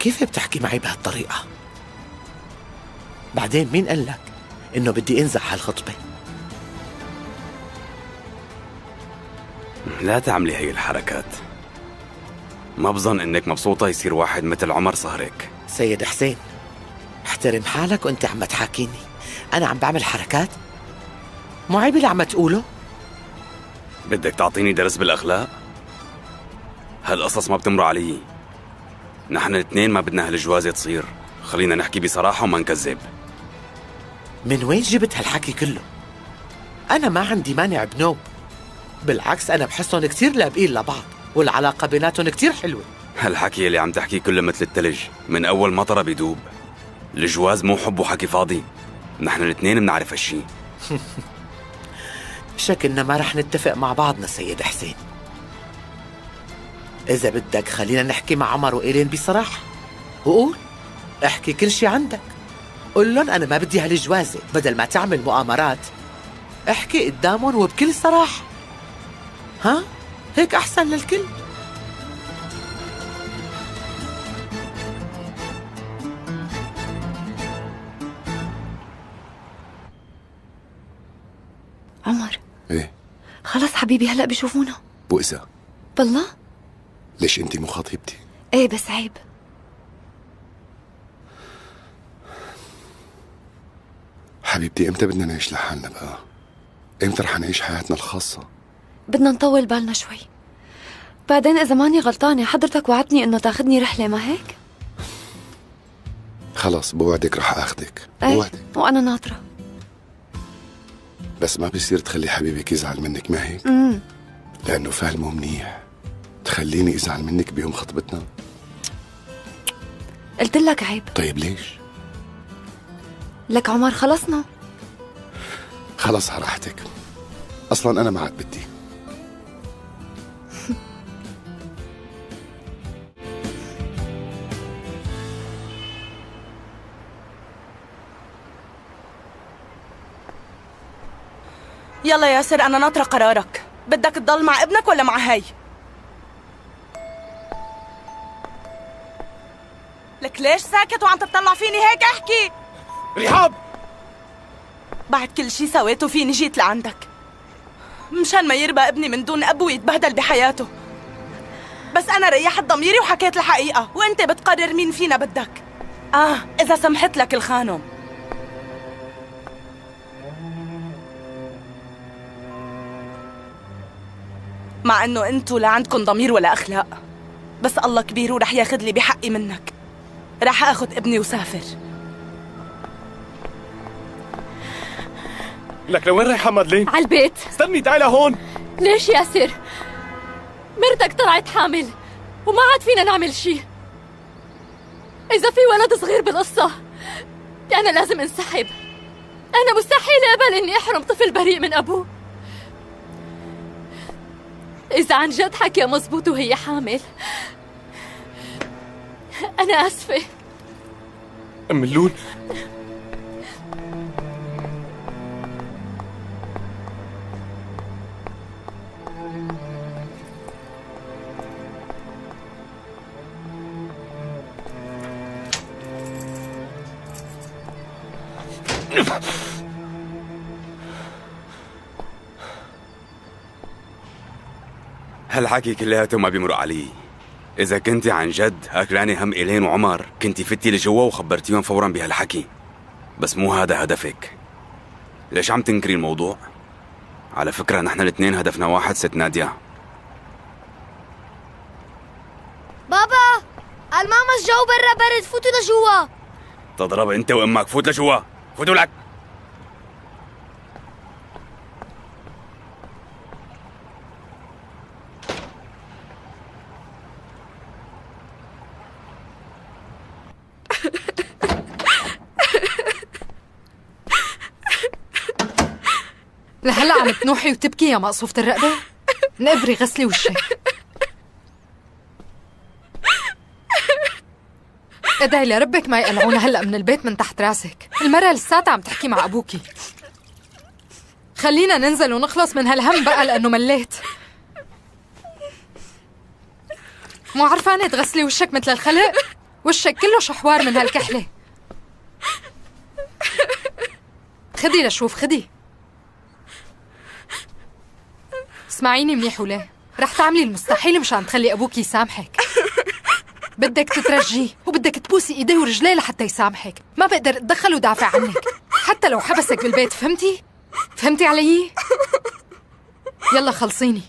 كيف بتحكي معي بهالطريقة؟ بعدين مين قال لك إنه بدي أنزع هالخطبة؟ لا تعملي هي الحركات. ما بظن إنك مبسوطة يصير واحد مثل عمر صهرك. سيد حسين، احترم حالك وانت عم تحاكيني. أنا عم بعمل حركات؟ مو عيب اللي عم تقوله؟ بدك تعطيني درس بالأخلاق؟ هالقصص ما بتمر علي. نحن الاثنين ما بدنا هالجوازة تصير. خلينا نحكي بصراحة وما نكذب. من وين جبت هالحكي كله؟ أنا ما عندي مانع بنوب، بالعكس أنا بحسهم كتير لابقين لبعض والعلاقة بيناتهم كتير حلوة. هالحكي اللي عم تحكيه كله مثل التلج، من أول مطرة بيدوب. الجواز مو حب وحكي فاضي. نحن الاثنين بنعرف هالشي. شكلنا ما رح نتفق مع بعضنا سيد حسين. إذا بدك خلينا نحكي مع عمر وإيلين بصراحة، وقول احكي كل شي عندك. قول لهم أنا ما بدي هالجوازة، بدل ما تعمل مؤامرات احكي قدامهم وبكل صراحة. ها؟ هيك أحسن للكل. عمر. ايه خلص حبيبي هلأ بيشوفونا. بؤسة. بالله؟ ليش انتي مو خطيبتي؟ ايه بس عيب. حبيبتي امتى بدنا نعيش لحالنا بقى؟ امتى رح نعيش حياتنا الخاصة؟ بدنا نطول بالنا شوي. بعدين إذا ماني غلطانة حضرتك وعدتني إنه تاخدني رحلة، ما هيك؟ خلص بوعدك رح اخدك. ايه بوعدك. وأنا ناطرة. بس ما بيصير تخلي حبيبك يزعل منك، ما هيك؟ لأنه فهمه منيح. تخليني أزعل منك بيوم خطبتنا؟ قلت لك عيب. طيب ليش؟ لك عمر خلصنا. خلص على راحتك. أصلا أنا ما عاد بدي. يلا ياسر أنا ناطرة قرارك. بدك تضل مع ابنك ولا مع هاي؟ لك ليش ساكت وعم تطلع فيني هيك؟ احكي. رحاب، بعد كل شي سويته فيني جيت لعندك مشان ما يربى ابني من دون أب ويتبهدل بحياته. بس أنا ريحت ضميري وحكيت الحقيقة، وأنت بتقرر مين فينا بدك. إذا سمحت لك الخانم. مع انه انتو لا عندكن ضمير ولا اخلاق، بس الله كبير ورح ياخذ لي بحقي منك. رح اخذ ابني وسافر. لك لوين رايحة مادلين؟ على البيت. استني تعالي هون. ليش ياسر؟ مرتك طلعت حامل وما عاد فينا نعمل شي. إذا في ولد صغير بالقصة أنا لازم انسحب. أنا مستحيل أقبل إني أحرم طفل بريء من أبوه. إذا عن جد حكي مزبوط وهي حامل أنا آسفة. أم اللول، هالحكي كلياته ما بيمر علي. إذا كنتي عن جد هاكلاني هم إيلين وعمر كنتي فتي لجوا وخبرتيهم فورا بهالحكي. بس مو هذا هدفك. ليش عم تنكري الموضوع؟ على فكرة نحن الاثنين هدفنا واحد، ست نادية. بابا الماما الجو برا برد، فوتوا لجوا. تضرب انت وامك، فوت لجوا، فوتوا لك. لهلا عم تنوحي وتبكي يا مقصوفة الرقبة؟ نقبري غسلي وشك. ادعي لربك ما يقلعونا هلا من البيت من تحت راسك. المرة لساتها عم تحكي مع ابوكي. خلينا ننزل ونخلص من هالهم بقى لانه مليت. مو عرفانة تغسلي وشك مثل الخلق؟ وشك كله شحوار من هالكحلة. خدي لشوف، خدي. اسمعيني منيح وليه، رح تعملي المستحيل مشان تخلي أبوك يسامحك. بدك تترجيه وبدك تبوسي إيديه ورجليه لحتى يسامحك. ما بقدر أتدخل ودافع عنك حتى لو حبسك بالبيت، فهمتي؟ فهمتي علي؟ يلا خلصيني.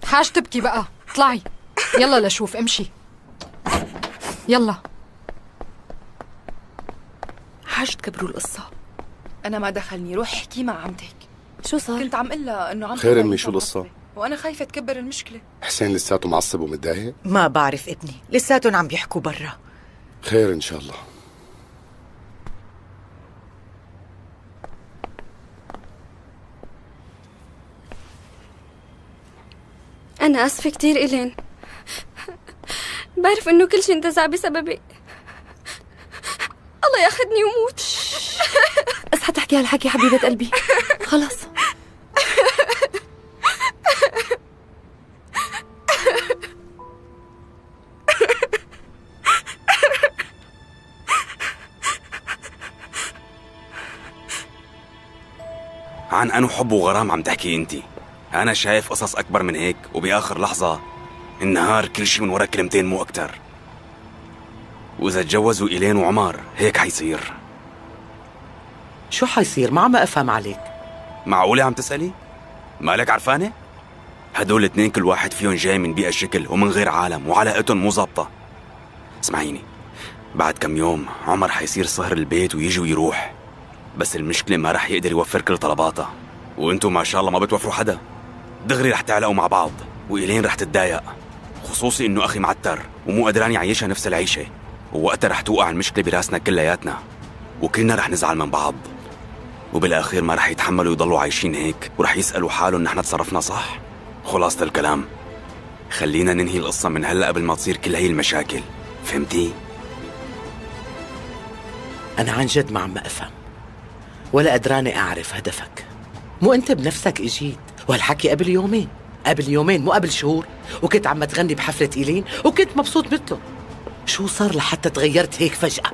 حاج تبكي بقى، اطلعي. يلا لشوف، امشي يلا. حاج تكبروا القصة. أنا ما دخلني، روح احكي مع عمتك. شو صار؟ كنت عم قلها إنه عمتك خير أمي، شو القصة؟ وأنا خايفة تكبر المشكلة. حسين لساته معصب ومتضايق؟ ما بعرف ابني، لساتهم عم بيحكوا برا. خير إن شاء الله. أنا آسفة كتير إيلين، بعرف إنه كل شي انتزع بسببي. الله ياخدني وموت. اصحى تحكي هالحكي حبيبة قلبي، خلص. عن أنو حب وغرام عم تحكي انتي؟ أنا شايف قصص أكبر من هيك، وبآخر لحظة النهار كل شي من ورا كلمتين مو أكتر. وإذا تجوزوا إيلين وعمر هيك حيصير. شو حيصير؟ ما عم أفهم عليك. معقولة عم تسألي؟ مالك عرفانة؟ هدول الاثنين كل واحد فيهم جاي من بيئة شكل ومن غير عالم وعلاقتهم مو ظابطة. اسمعيني، بعد كم يوم عمر حيصير صهر البيت ويجي ويروح، بس المشكلة ما رح يقدر يوفر كل طلباته، وانتو ما شاء الله ما بتوفروا حدا. دغري رح تعلقوا مع بعض، وإيلين رح تتضايق، خصوصي انه اخي معتر ومو قدران يعيشها نفس العيشة، ووقتها رح توقع المشكلة براسنا كلياتنا، وكلنا رح نزعل من بعض، وبالأخير ما رح يتحملوا يضلوا عايشين هيك، ورح يسألوا حالهم نحن تصرفنا صح. خلاصة الكلام، خلينا ننهي القصة من هلأ قبل ما تصير كل هي المشاكل، فهمتي؟ أنا عن جد ما عم أفهم ولا قدرانة أعرف هدفك. مو أنت بنفسك إجيت وهالحكي قبل يومين، قبل يومين مو قبل شهور، وكنت عم تغني بحفلة إيلين وكنت مبسوط مثله. شو صار لحتى تغيرت هيك فجأة؟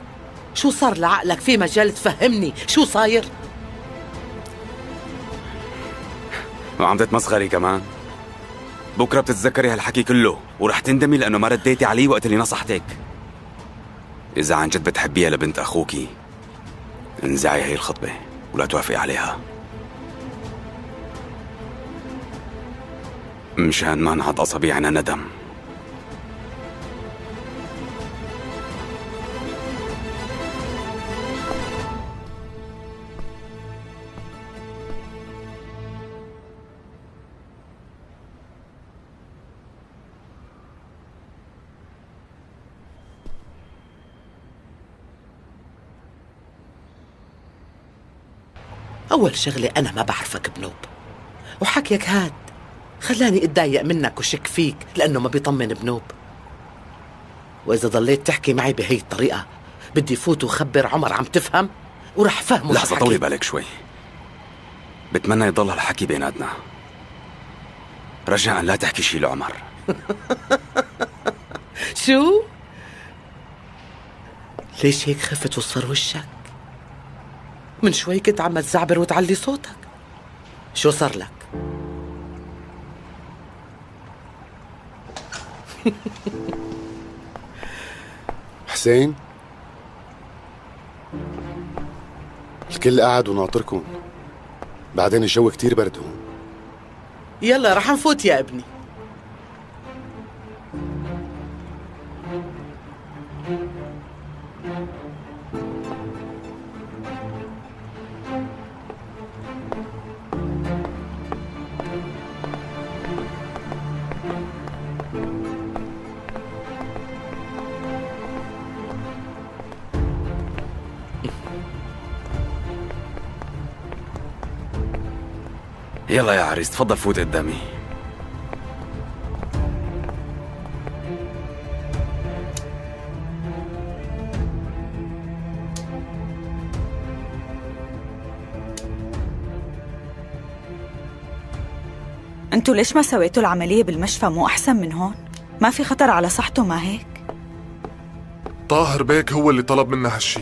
شو صار لعقلك؟ في مجال تفهمني شو صاير؟ وعم تتمسخري كمان؟ بكرة بتتذكري هالحكي كله ورح تندمي لأنه ما رديتي علي وقت اللي نصحتك. إذا عن جد بتحبيها لبنت أخوكي انزعي هي الخطبة ولا توافقي عليها، مشان ما نعض أصابيعنا ندم. أول شغلة أنا ما بعرفك بنوب، وحكيك هاد خلاني أتضايق منك وشك فيك لأنه ما بيطمن بنوب. وإذا ضليت تحكي معي بهي الطريقة بدي فوت وخبر عمر، عم تفهم؟ ورح فهمه. لحظة، طولي بالك شوي، بتمنى يضل هالحكي بيناتنا، رجاء لا تحكي شي لعمر. شو؟ ليش هيك خفت وصفر وشك؟ من شوي كنت عم تزعبر وتعلي صوتك، شو صار لك؟ حسين، الكل قاعد وناطركم، بعدين الجو كتير برد هون. يلا رح نفوت يا ابني. يلا يا عريس تفضل فوت قدامي. انتوا ليش ما سويتوا العملية بالمشفى؟ مو أحسن من هون؟ ما في خطر على صحته ما هيك؟ طاهر بيك هو اللي طلب منا هالشي،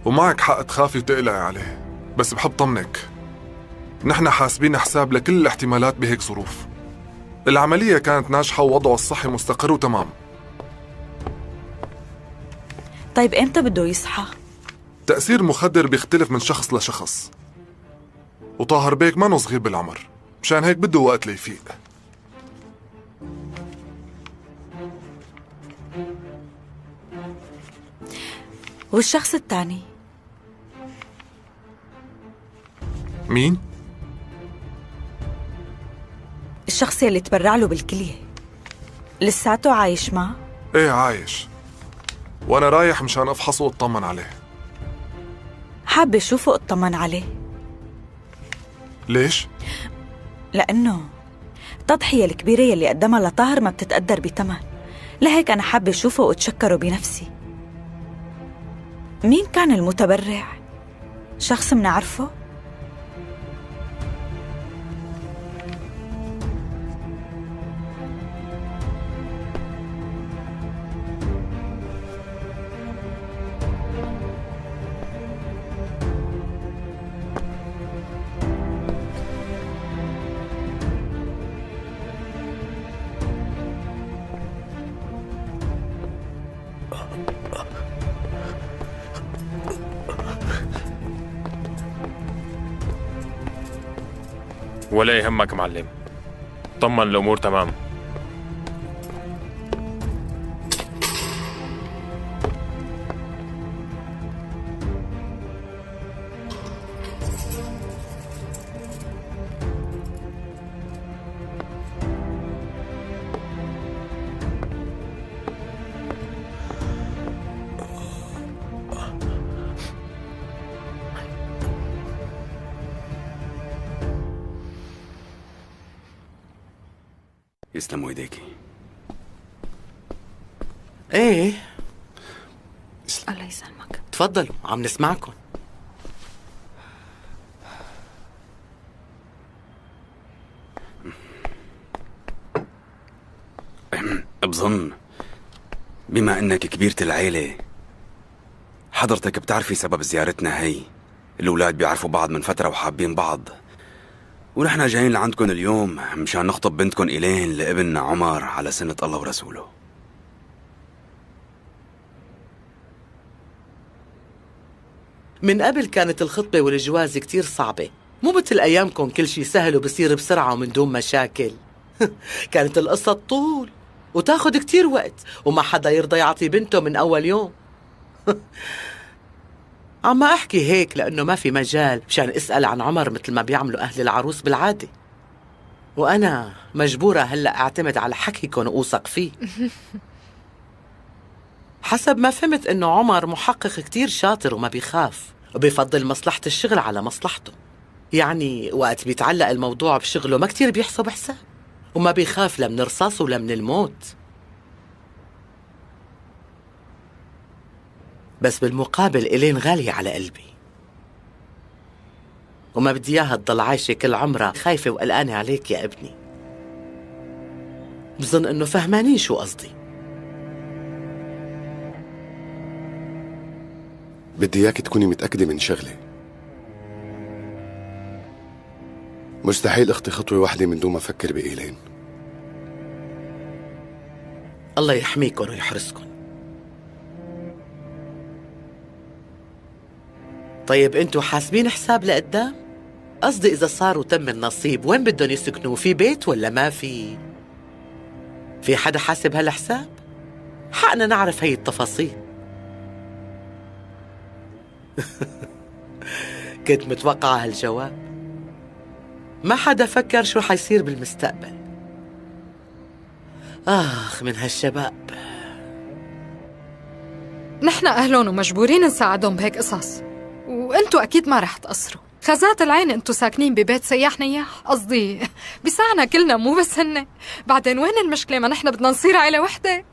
ومعك حق تخافي وتقلقي عليه، بس بحب طمنك نحن حاسبين حساب لكل الاحتمالات بهيك ظروف. العملية كانت ناجحة ووضعه الصحي مستقر وتمام. طيب امتى بده يصحى؟ تأثير مخدر بيختلف من شخص لشخص، وطاهر بيك ما صغير بالعمر، مشان هيك بده وقت ليفيق. والشخص الثاني مين؟ الشخص اللي تبرع له بالكلية لساته عايش معه؟ ايه عايش، وانا رايح مشان افحصه واطمن عليه. حابة اشوفه اطمن عليه. ليش؟ لأنه التضحية الكبيرة يلي قدمها لطاهر ما بتتقدر بتمن، لهيك أنا حابة اشوفه واتشكره بنفسي. مين كان المتبرع؟ شخص منعرفه؟ ولا يهمك معلم، طمن الأمور تمام. يسلموا ايديكي. ايه الله يسلمك. تفضلوا عم نسمعكم. بظن بما انك كبيرة العيلة حضرتك بتعرفي سبب زيارتنا هي. الأولاد بيعرفوا بعض من فترة وحابين بعض، ونحن جايين لعندكم اليوم مشان نخطب بنتكم إيلين لابننا عمر على سنة الله ورسوله. من قبل كانت الخطبة والجواز كتير صعبة، مو مثل أيامكم كل شي سهل وبصير بسرعة ومن دون مشاكل. كانت القصة طول وتاخد كتير وقت، وما حدا يرضى يعطي بنته من أول يوم. عم أحكي هيك لأنه ما في مجال مشان أسأل عن عمر مثل ما بيعملوا أهل العروس بالعادة، وأنا مجبورة هلأ أعتمد على حكيكم وأوثق فيه. حسب ما فهمت إنه عمر محقق كتير شاطر وما بيخاف، وبيفضل مصلحة الشغل على مصلحته. يعني وقت بيتعلق الموضوع بشغله ما كتير بيحسب حساب، وما بيخاف لا من الرصاص ولا من الموت. بس بالمقابل إيلين غالية على قلبي، وما بدي إياها تضل عايشة كل عمرها خايفة وقلقانة عليك يا ابني. بظن إنه فهمانين شو قصدي. بدي إياك تكوني متأكدة من شغلة، مستحيل أخطي خطوة واحدة من دون ما أفكر بإيلين. الله يحميكن ويحرسكن. طيب انتوا حاسبين حساب لقدام؟ قصدي إذا صار وتم النصيب وين بدهم يسكنوا؟ في بيت ولا ما في؟ في حدا حاسب هالحساب؟ حقنا نعرف هي التفاصيل. كنت متوقعة هالجواب. ما حدا فكر شو حيصير بالمستقبل. آخ من هالشباب. نحن أهلهم ومجبورين نساعدهم بهيك قصص، وانتوا أكيد ما رح تقصروا. خزات العين انتوا ساكنين ببيت سياح نياح، قصدي بيساعنا كلنا مو بس هن. بعدين وين المشكلة؟ ما نحن بدنا نصير عيلة وحدة.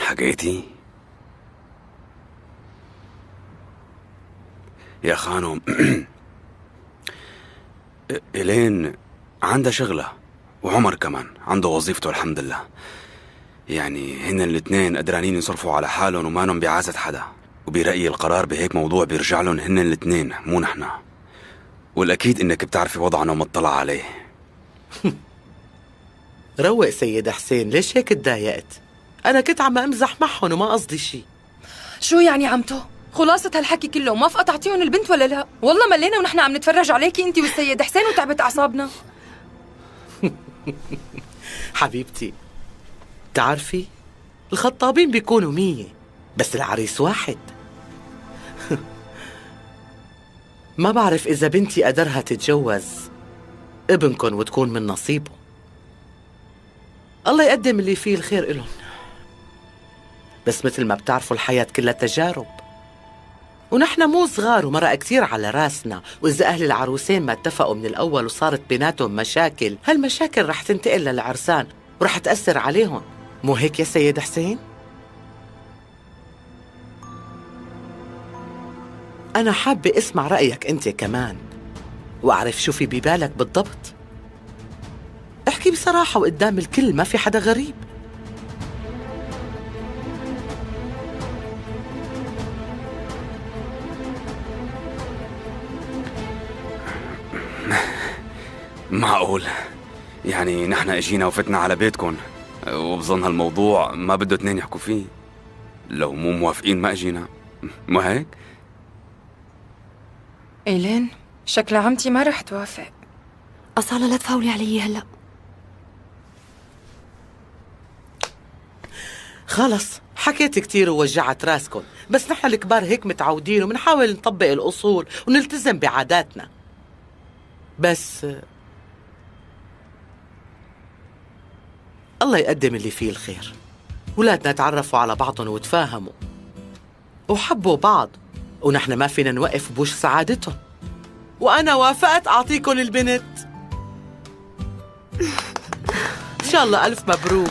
حكيتي؟ يا خانم إلين عندها شغلة، وعمر كمان عنده وظيفته الحمد لله. يعني هن الاثنين قدرانين يصرفوا على حالهم ومانهم بعازة حدا، وبرأيي القرار بهيك موضوع بيرجع لهم هن الاثنين مو نحنا. والأكيد إنك بتعرفي وضعنا ومطلع عليه. روق سيد حسين، ليش هيك تضايقت؟ أنا كنت عم أمزح معهم وما قصدي شي. شو يعني عمتو؟ خلاصة هالحكي كله ما تعطيهم البنت ولا لا؟ والله ملينا ونحن عم نتفرج عليكي انت والسيد حسين وتعبت أعصابنا. حبيبتي، تعرفي الخطابين بيكونوا 100 بس العريس واحد. ما بعرف إذا بنتي قدرها تتجوز ابنكن وتكون من نصيبه. الله يقدم اللي فيه الخير إلهم، بس مثل ما بتعرفوا الحياة كلها تجارب، ونحن مو صغار ومرق كتير على راسنا. وإذا أهل العروسين ما اتفقوا من الأول وصارت بيناتهم مشاكل، هالمشاكل رح تنتقل للعرسان ورح تأثر عليهم. مو هيك يا سيد حسين؟ أنا حابة أسمع رأيك أنت كمان وأعرف شو في ببالك بالضبط. احكي بصراحة وقدام الكل، ما في حدا غريب. معقول؟ يعني نحن اجينا وفتنا على بيتكم وبظن هالموضوع ما بده اثنين يحكوا فيه. لو مو موافقين ما اجينا، مو هيك؟ إيلين شكل عمتي ما رح توافق. أصالة لا تفاولي علي هلأ. خلص حكيت كتير ووجعت راسكن، بس نحن الكبار هيك متعودين وبنحاول نطبق الأصول ونلتزم بعاداتنا. بس الله يقدم اللي فيه الخير. ولادنا تعرفوا على بعضهم وتفاهموا وحبوا بعض، ونحن ما فينا نوقف بوش سعادتهم. وأنا وافقت أعطيكم البنت. إن شاء الله ألف مبروك.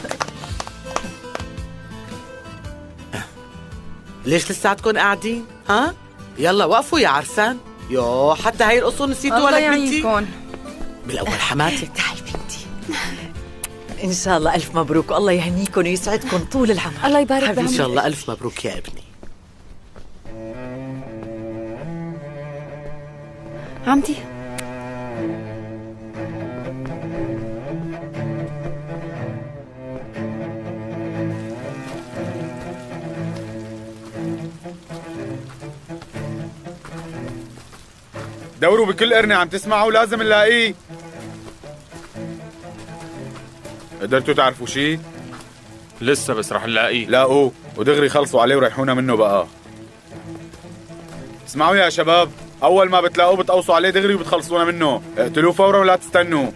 ليش لساتكم قاعدين؟ ها؟ يلا وقفوا يا عرسان. يو حتى هاي الأصول نسيتوا ولا بنتي؟ بالأول حماتك. تعي بنتي. إن شاء الله ألف مبروك، والله يهنيكم ويسعدكم طول العمر. الله يبارك بعمرك. إن شاء الله ألف مبروك يا ابني. عمتي دوروا بكل قرنة عم تسمعوا، لازم نلاقيه. قدرتوا تعرفوا شيء؟ لسه، بس رح نلاقيه. لاقوه ودغري خلصوا عليه وريحونا منه بقى. اسمعوا يا شباب، أول ما بتلاقوه بتقوصوا عليه دغري وبتخلصونا منه. اقتلوه فورا ولا تستنوا.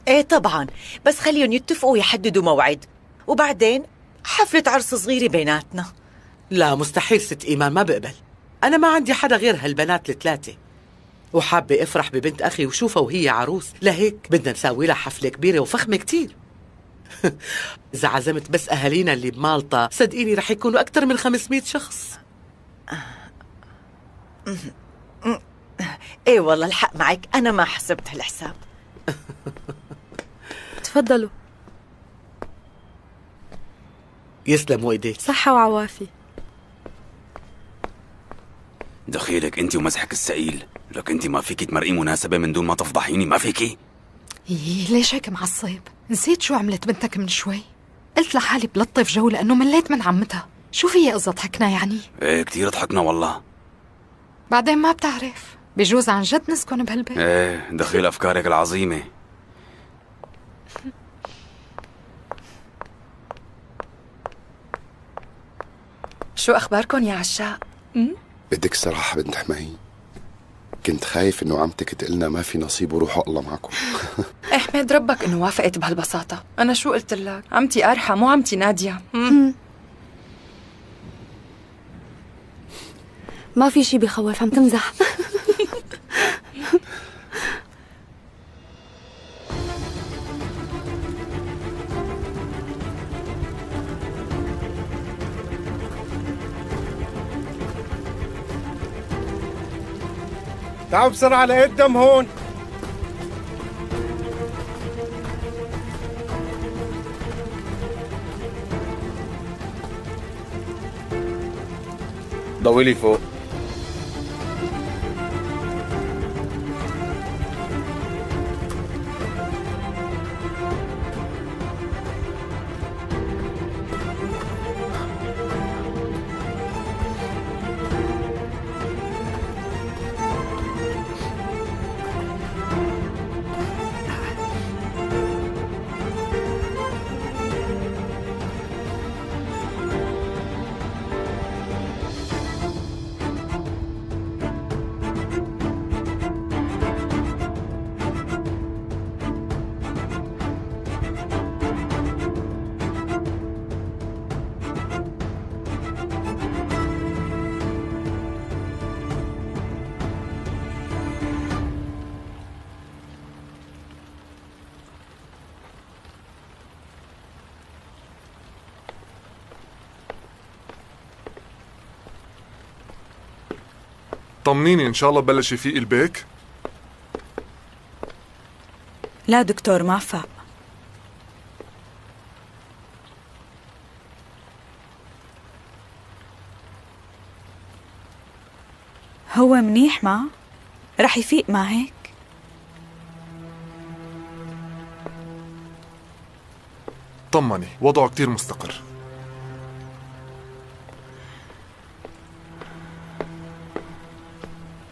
ايه طبعا، بس خليهم يتفقوا ويحددوا موعد، وبعدين حفلة عرس صغيرة بيناتنا. لا مستحيل ست إيمان، ما بقبل. أنا ما عندي حدا غير هالبنات الثلاثة، وحابة أفرح ببنت أخي وشوفها وهي عروس، لهيك بدنا نساوي لها حفلة كبيرة وفخمة كتير. إذا عزمت بس أهالينا اللي بمالطا صدقيني رح يكونوا أكتر من 500 شخص. ايه والله الحق معك، أنا ما حسبت هالحساب. تفضلوا. يسلموا ايديك. صحة وعوافي. دخيلك انت ومزحك السئيل. لك انت ما فيكي تمرقي مناسبة من دون ما تفضحيني، ما فيكي؟ ليش هيك معصب؟ نسيت شو عملت بنتك من شوي؟ قلت لحالي بلطف جو لأنه مليت من عمتها. شو في قصة ضحكنا يعني؟ ايه كتير ضحكنا والله. بعدين ما بتعرف، بجوز عن جد نسكن بهالبيت. ايه دخيل افكارك العظيمة. شو أخباركم يا عشاق؟ بدك الصراحة بنت حماي، كنت خايف انه عمتك تقلنا ما في نصيب وروحوا الله معكم. احمد ربك انه وافقت بهالبساطة. انا شو قلت لك؟ عمتي أرحى مو عمتي نادية. ما في شي بخوف، عم تمزح. تعالوا بسرعة لقدام هون. ضوي لي فوق. طمنيني ان شاء الله بلش يفيق البيك. لا دكتور ما فاق. هو منيح ما رح يفيق ما هيك؟ طمني وضعه كتير مستقر.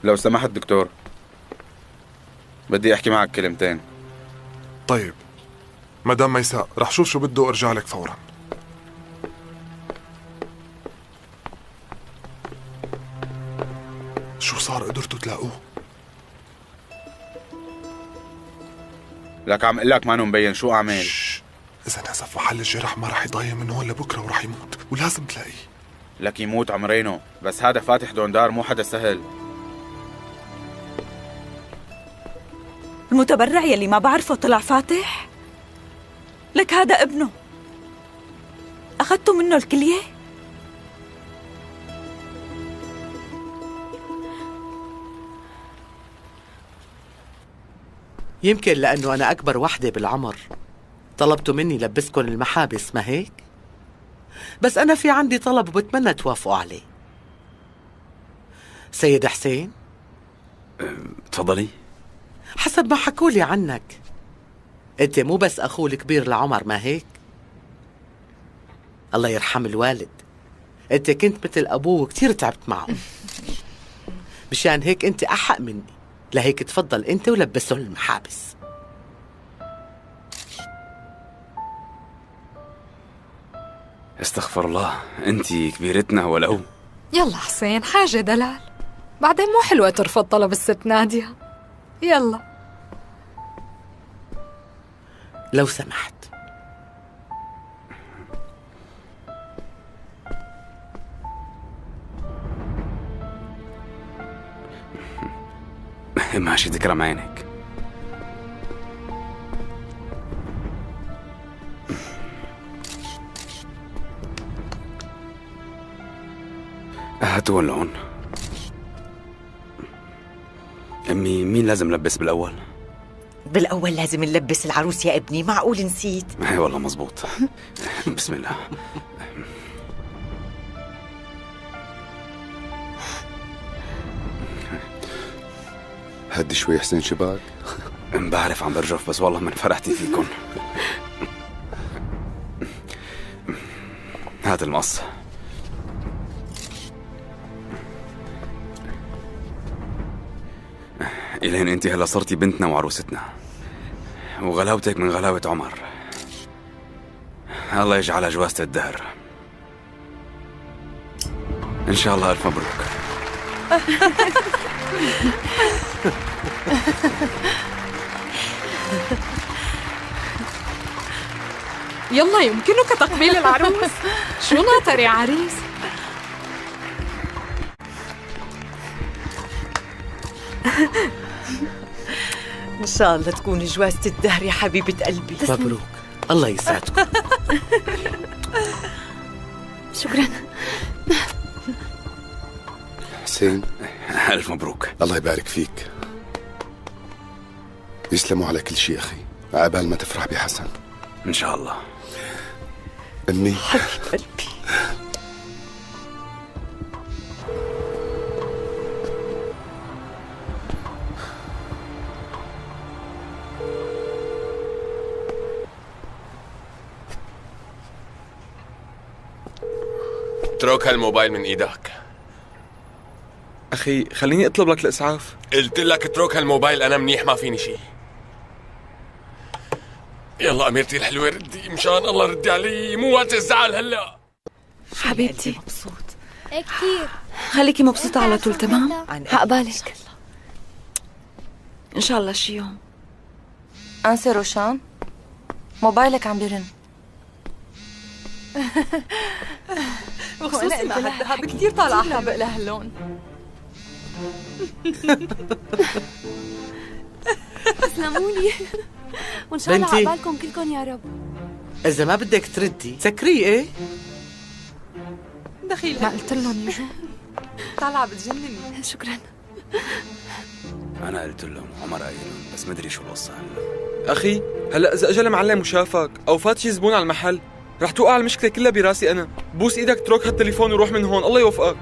لو سمحت دكتور، بدي احكي معك كلمتين. طيب مدام ميساء رح شوف شو بده وارجع لك فورا. شو صار قدرتوا تلاقوه؟ لك عم اقول لك مانو مبين، شو اعمل؟ اذا نزف محل الجرح ما رح يضايق منه هون لبكره ورح يموت، ولازم تلاقيه. لك يموت عمرينه، بس هذا فاتح دوندار مو حدا سهل. المتبرع يلي ما بعرفه طلع فاتح؟ لك هذا ابنه، أخذتوا منه الكلية؟ يمكن لأنه أنا أكبر وحدة بالعمر طلبتوا مني لبسكن المحابس، ما هيك؟ بس أنا في عندي طلب وبتمنى توافقوا عليه. سيد حسين، تفضلي. حسب ما حكولي عنك أنت مو بس أخوه الكبير لعمر، ما هيك؟ الله يرحم الوالد، أنت كنت مثل أبوه وكتير تعبت معه. مشان هيك أنت أحق مني، لهيك تفضل أنت ولبسهم المحابس. استغفر الله، أنت كبيرتنا ولو. يلا حسين، حاجة دلال، بعدين مو حلوة ترفض طلب الست نادية. يلا لو سمحت. ماشي تكرم عينك. هاتوا اللون. أمي مين لازم نلبس بالأول؟ بالأول لازم نلبس العروس يا ابني، معقول نسيت؟ اي والله مزبوط. بسم الله. هدي شوي حسين شباك. بعرف عم برجف بس والله من فرحتي فيكم. هات المقص. إلين انت هلا صرتي بنتنا وعروستنا، وغلاوتك من غلاوة عمر. الله يجعلها جوازة الدهر إن شاء الله. ألف مبروك. يلا يمكنك تقبيل العروس. شو ناطر يا عريس؟ إن شاء الله تكون جوازة الدهر يا حبيبة قلبي. مبروك، الله يسعدكم. شكرا. حسين، ألف مبروك. الله يبارك فيك. يسلموا على كل شيء أخي، عبال ما تفرح بحسن. إن شاء الله. أمي حبيب قلبي. اترك هالموبايل من ايدك. أخي خليني أطلب لك الإسعاف. قلت لك اترك هالموبايل، أنا منيح ما فيني شيء. يلا أميرتي الحلوة ردي، مشان الله ردي علي، مو وقت الزعل هلا. حبيبتي مبسوط ايه كتير. خليكي مبسوطة على طول، تمام؟ عقبالك. إن شاء الله شي يوم. أنسي روشان، موبايلك عم بيرن. بخصوص إنها هالذهب كتير طالعة حلوة بقلها هاللون. تسلمولي، وإن شاء الله بنتي. عقبالكم كلكم يا رب. إذا ما بدك تردي سكريه. إيه؟ دخيل ما قلت لهم يجوا؟ طالعة بتجنني. شكرا. أنا قلت لهم عمر قايلهم، بس مدري شو القصة هلا. أخي هلا إذا أجى المعلم وشافك أو فات شي زبون على المحل رح توقع المشكلة كلها براسي أنا. بوس إيدك اترك هالتليفون وروح من هون، الله يوفقك.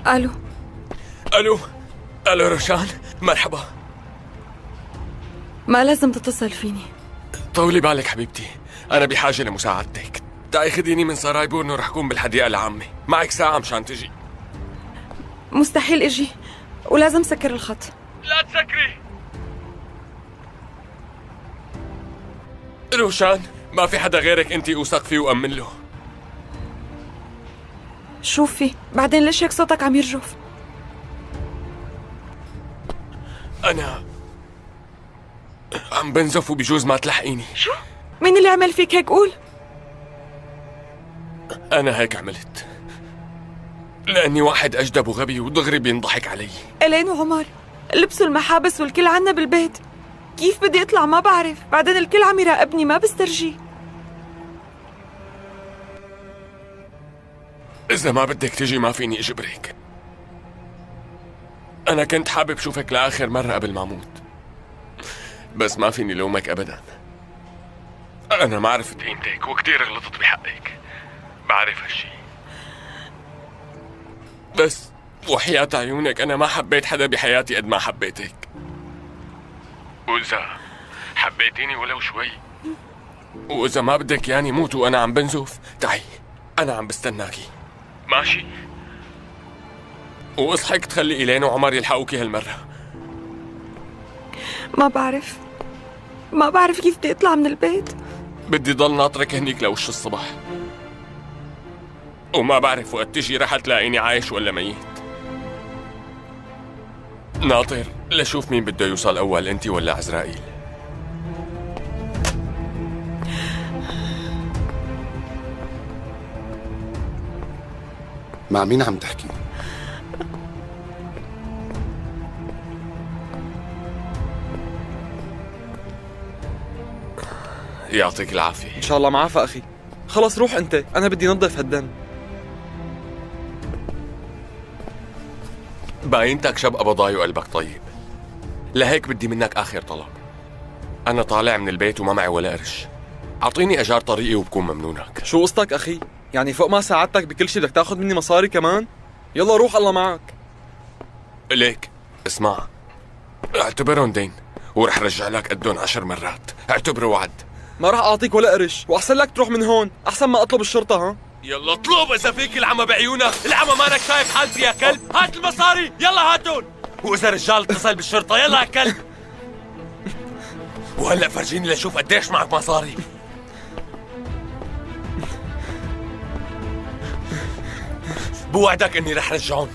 ألو. ألو ألو روشان، مرحبا. ما لازم تتصل فيني. طولي بالك حبيبتي، أنا بحاجة لمساعدتك. تعي خديني من سراي بورنو، رح كون بالحديقة العامة. معك ساعة مشان تجي. مستحيل اجي، ولازم سكر الخط. لا تسكري روشان، ما في حدا غيرك انتي اوثق فيه وأمن له. شوفي بعدين ليش هيك صوتك عم يرجف؟ أنا عم بنزف وبجوز ما تلحقيني. شو؟ مين اللي عمل فيك هيك؟ قول. أنا هيك عملت لأني واحد أجدب وغبي ودغري بينضحك علي. إلين وعمر لبسوا المحابس والكل عنا بالبيت، كيف بدي أطلع ما بعرف، بعدين الكل عم يراقبني ما بسترجي. إذا ما بدك تجي ما فيني أجبرك. أنا كنت حابب شوفك لآخر مرة قبل ما أموت، بس ما فيني لومك أبدا. أنا ما عرفت قيمتك وكتير غلطت بحقك، بعرف هالشي، بس وحياة عيونك أنا ما حبيت حدا بحياتي قد ما حبيتك. وإذا حبيتيني ولو شوي، وإذا ما بدك ياني موت وأنا عم بنزف، تعي أنا عم بستناكي، ماشي؟ واصحك تخلي إلين وعمر يلحقوكي هالمرة. ما بعرف كيف بدي أطلع من البيت. بدي ضل ناطرك هنيك لوش الصبح، وما بعرف وقت تجي رح تلاقيني عايش ولا ميت. ناطر لشوف مين بده يوصل أول، أنت ولا عزرائيل. مع مين عم تحكي؟ يعطيك العافية. إن شاء الله معافى أخي. خلص روح أنت، أنا بدي نظف هالدم. باينتك شب أبضاي وقلبك طيب، لهيك بدي منك آخر طلب. أنا طالع من البيت وما معي ولا قرش. أعطيني أجار طريقي وبكون ممنونك. شو قصتك أخي؟ يعني فوق ما ساعدتك بكل شيء بدك تاخذ مني مصاري كمان؟ يلا روح الله معك. ليك اسمع، اعتبرهم دين ورح رجع لك قدهم 10 مرات. اعتبره وعد. ما راح أعطيك ولا قرش، وأحسن لك تروح من هون أحسن ما أطلب الشرطة. ها يلا اطلب إذا فيك العمى بعيونك. العمى مانك شايف حالتي يا كلب. هات المصاري يلا هاتون. وإذا رجال اتصل بالشرطة يلا يا كلب. وهلأ فرجيني لشوف قديش معك مصاري. بوعدك اني رح رجعون.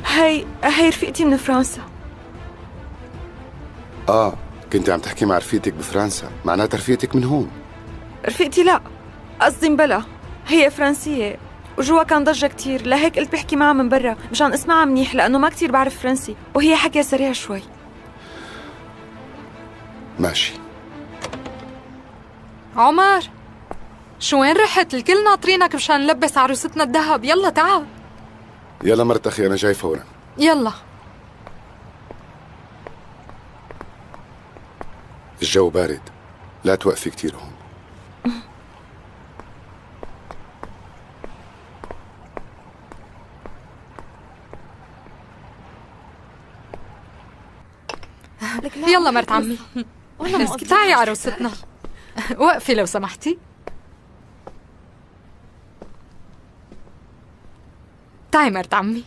هاي رفيقتي من فرنسا. كنت عم تحكي مع رفيقتك بفرنسا، معناتها رفيقتك من هون. رفيقتي لا، قصدي مبلا، هي فرنسية وجوا كان ضجة كتير، لهيك قلت بحكي معها من برا مشان اسمعها منيح لأنه ما كتير بعرف فرنسي، وهي حكي سريع شوي. ماشي. عمر، شو وين رحت؟ الكل ناطرينك مشان نلبس عروستنا الذهب. يلا تعال. يلا مرت أخي أنا جاي فورا. يلا. الجو بارد، لا توقفي كتير هون. يلا مرت عمي، اسكي تعي عروستنا. وقفي لو سمحتي. تعي مرت عمي.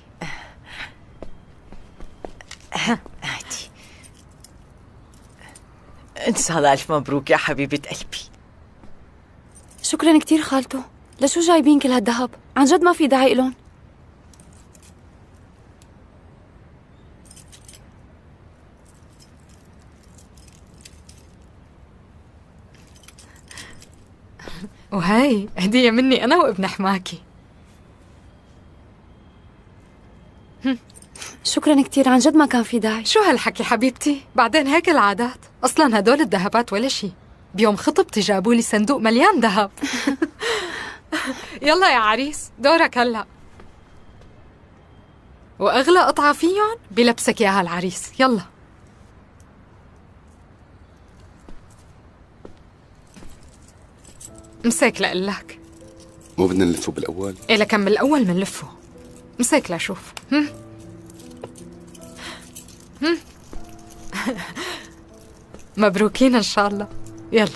هاتي. إن شاء الله ألف مبروك يا حبيبة قلبي. شكرا كتير خالته. لشو جايبين كل هالذهب؟ عن جد ما في داعي لهم. وهي هدية مني أنا وابن حماكي. شكرا كتير، عن جد ما كان في داعي. شو هالحكي حبيبتي؟ بعدين هيك العادات. أصلا هدول الذهبات ولا شي. بيوم خطبتي جابوا لي صندوق مليان ذهب. يلا يا عريس دورك هلا. وأغلى قطعة فيهم بلبسك إياها العريس. يلا. مساك لقلك. مو بدنا نلفه بالأول؟ إيه لكن بالأول منلفه. مساك لشوف. مبروكين إن شاء الله. يلا.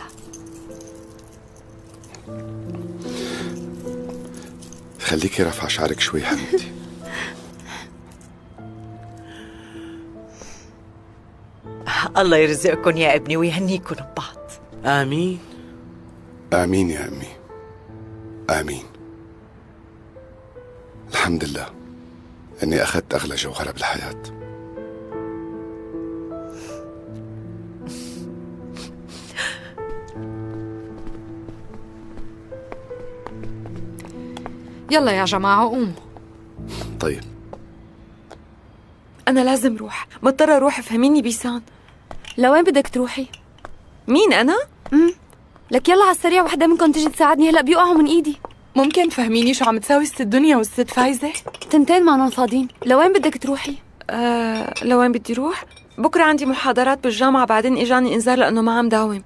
خليكي رافعة شعرك شوي حبيبتي. الله يرزقكم يا ابني ويهنيكم ببعض. آمين. آمين يا أمي، آمين. الحمد لله أني أخذت أغلى جوهرة بالحياة. يلا يا جماعة قوموا. طيب. أنا لازم روح، مضطرة أروح، فهميني بيسان. لوين بدك تروحي؟ مين أنا؟ لك يلا على السريع، وحدة منكم تجي تساعدني، هلأ بيوقعوا من إيدي. ممكن تفهميني شو عم تساوي ست دنيا والست فايزة؟ تنتين مانن فاضيين. لوين بدك تروحي؟ لوين بدي روح؟ بكرة عندي محاضرات بالجامعة، بعدين إجاني إنذار لأنه ما عم داوم.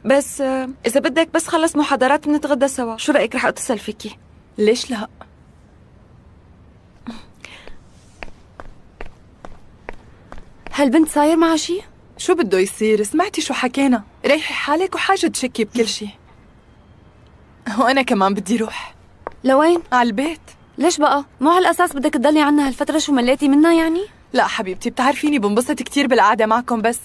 بس إذا بدك بس خلص محاضرات بنتغدى سوا، شو رأيك رح أتصل فيكي؟ ليش لا؟ هالبنت صاير معها شي؟ شو بده يصير؟ سمعتي شو حكينا؟ ريحي حالك وحاجة تشكي بكل شي. وأنا كمان بدي روح. لوين؟ على البيت. ليش بقى؟ مو على الأساس بدك تضلي عنا هالفترة شو مليتي منا يعني؟ لا حبيبتي، بتعرفيني بنبسط كتير بالقعدة معكم، بس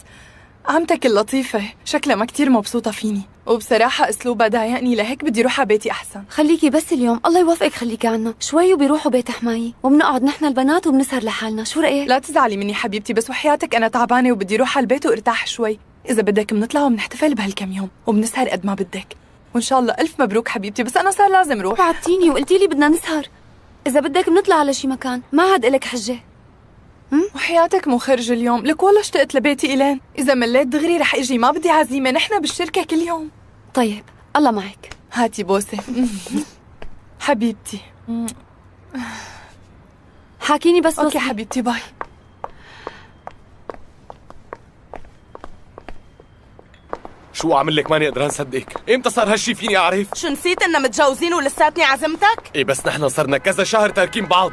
عمتك اللطيفة شكلها ما كتير مبسوطة فيني، وبصراحة أسلوبها ضايقني، لهيك بدي روح على بيتي أحسن. خليكي بس اليوم، الله يوفقك، خليكي عنا شوي وبيروحوا بيت حماية وبنقعد نحن البنات وبنسهر لحالنا، شو رأيك؟ لا تزعلي مني حبيبتي، بس وحياتك أنا تعبانة وبدي روح على البيت وارتاح شوي. إذا بدك بنطلع وبنحتفل بهالكم يوم وبنسهر قد ما بدك، وإن شاء الله ألف مبروك حبيبتي، بس أنا صار لازم روح. وعدتيني وقلتي لي بدنا نسهر. إذا بدك بنطلع على شي مكان، ما عاد إلك حجة. وحياتك مو خرج اليوم، لك والله اشتقت لبيتي إيلين. إذا مليت دغري رح اجي، ما بدي عزيمة، نحن بالشركة كل يوم. طيب الله معك. هاتي بوسة. حبيبتي. حاكيني بس. اوكي حبيبتي، باي. شو اعمل لك؟ ماني قدران صدقك. امتى صار هالشي فيني اعرف؟ شو نسيت اننا متجوزين ولساتني عزمتك؟ ايه بس نحن صرنا كذا شهر تاركين بعض.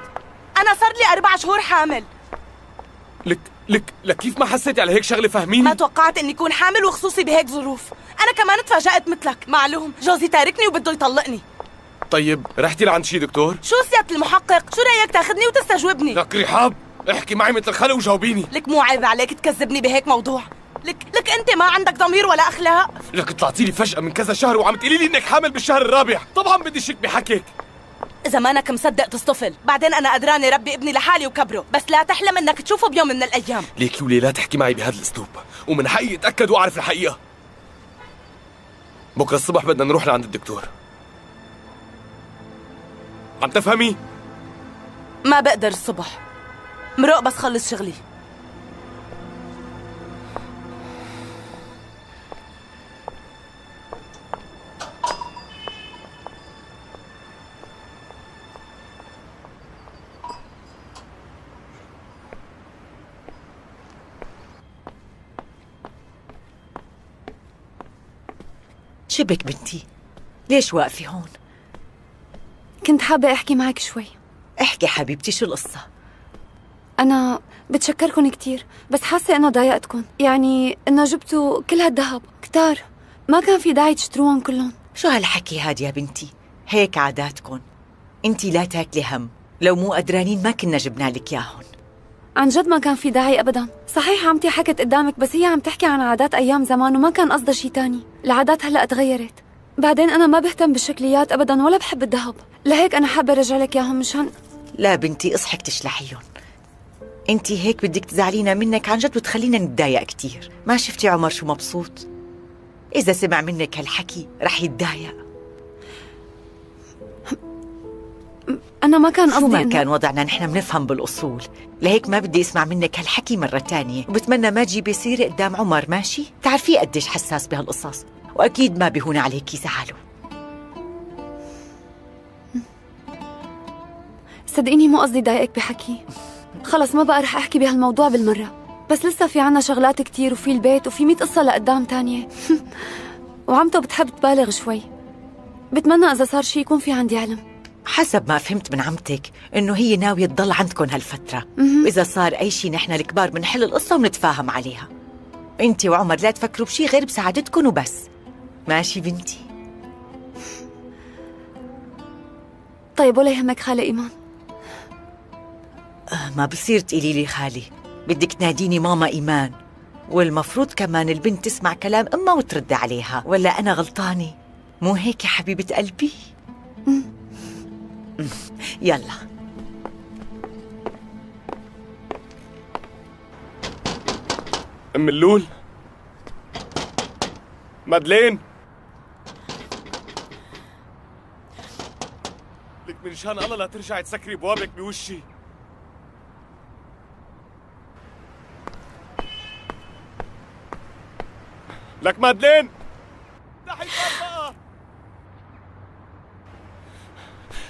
انا صار لي 4 شهور حامل. لك كيف ما حسيتي على هيك شغله؟ فهميني. ما توقعت اني اكون حامل وخصوصي بهيك ظروف. انا كمان تفاجأت مثلك. معلوم جوزي تاركني وبده يطلقني. طيب رحتي لعند شي دكتور؟ شو سيادة المحقق؟ شو رأيك تاخذني وتستجوبني؟ لك رحاب، احكي معي مثل الخلق وجاوبيني. لك مو عيب عليك تكذبني بهيك موضوع؟ لك انت ما عندك ضمير ولا اخلاق؟ لك طلعتي لي فجأة من كذا شهر وعم تقولي لي انك حامل بالشهر الرابع، طبعا بدي شك بحكيك. إذا ما أنك مصدق تصطفل، بعدين أنا قدراني ربي ابني لحالي وكبره، بس لا تحلم إنك تشوفه بيوم من الأيام. ليكي ولي لا تحكي معي بهذا الأسلوب، ومن حقي أتأكد وأعرف الحقيقة. بكرة الصبح بدنا نروح لعند الدكتور. عم تفهمي؟ ما بقدر الصبح، مروق بس خلص شغلي. شبك بنتي؟ ليش واقفة هون؟ كنت حابة أحكي معك شوي. احكي حبيبتي، شو القصة؟ أنا بتشكركن كتير، بس حاسة إنه ضايقتكن، يعني إنه جبتوا كل هالذهب كتار، ما كان في داعي تشتروهم كلهم. شو هالحكي هاد يا بنتي؟ هيك عاداتكن. انتي لا تاكلي هم، لو مو قدرانين ما كنا جبنا لك ياهن. عن جد ما كان في داعي أبدا. صحيح عمتي حكت قدامك، بس هي عم تحكي عن عادات أيام زمان وما كان قصدها شي تاني. العادات هلأ تغيرت. بعدين أنا ما بهتم بالشكليات أبدا ولا بحب الذهب، لهيك أنا حابة أرجع لك ياهم مشان. لا بنتي، اصحك تشلحيهم. انتي هيك بدك تزعلينا منك عن جد وتخلينا نتضايق كتير. ما شفتي عمر شو مبسوط؟ إذا سمع منك هالحكي رح يتضايق. أنا ما كان قصدي. شو ما كان وضعنا نحن بنفهم بالأصول، لهيك ما بدي اسمع منك هالحكي مرة تانية، وبتمنى ما تجيبي سيرة قدام عمر، ماشي؟ تعرفي قديش حساس بهالقصص، وأكيد ما بيهون عليكي زعله. صدقيني مو قصدي ضايقك بحكي. خلص ما بقى رح أحكي بهالموضوع بالمرة، بس لسه في عنا شغلات كتير وفي البيت وفي 100 قصة لقدام تانية. وعمته بتحب تبالغ شوي. بتمنى إذا صار شي يكون في عندي علم. حسب ما فهمت من عمتك إنه هي ناوية تضل عندكم هالفترة، وإذا صار أي شي نحن الكبار بنحل القصة ونتفاهم عليها. أنت وعمر لا تفكروا بشي غير بسعادتكم وبس، ماشي بنتي؟ طيب ولا يهمك خالة إيمان. ما بصير تقولي لي خالي، بدك تناديني ماما إيمان، والمفروض كمان البنت تسمع كلام أمها وترد عليها، ولا أنا غلطانة؟ مو هيك يا حبيبة قلبي؟ يلا أم اللول، مادلين، لك من شان الله لا ترجعي تسكري بوابك بوشي. لك مادلين، افتحي الباب بقى.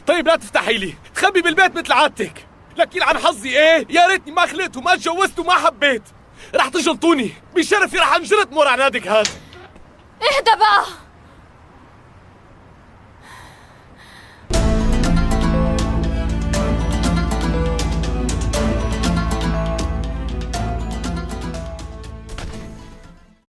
طيب لا تفتحي لي، تخبي بالبيت مثل عادتك. لك يلعن حظي ايه؟ يا ريتني ما خلقت وما تجوزت وما حبيت. رح تجلطوني، بشرفي رح انجرط مور عنادك هاد. اهدى بقى.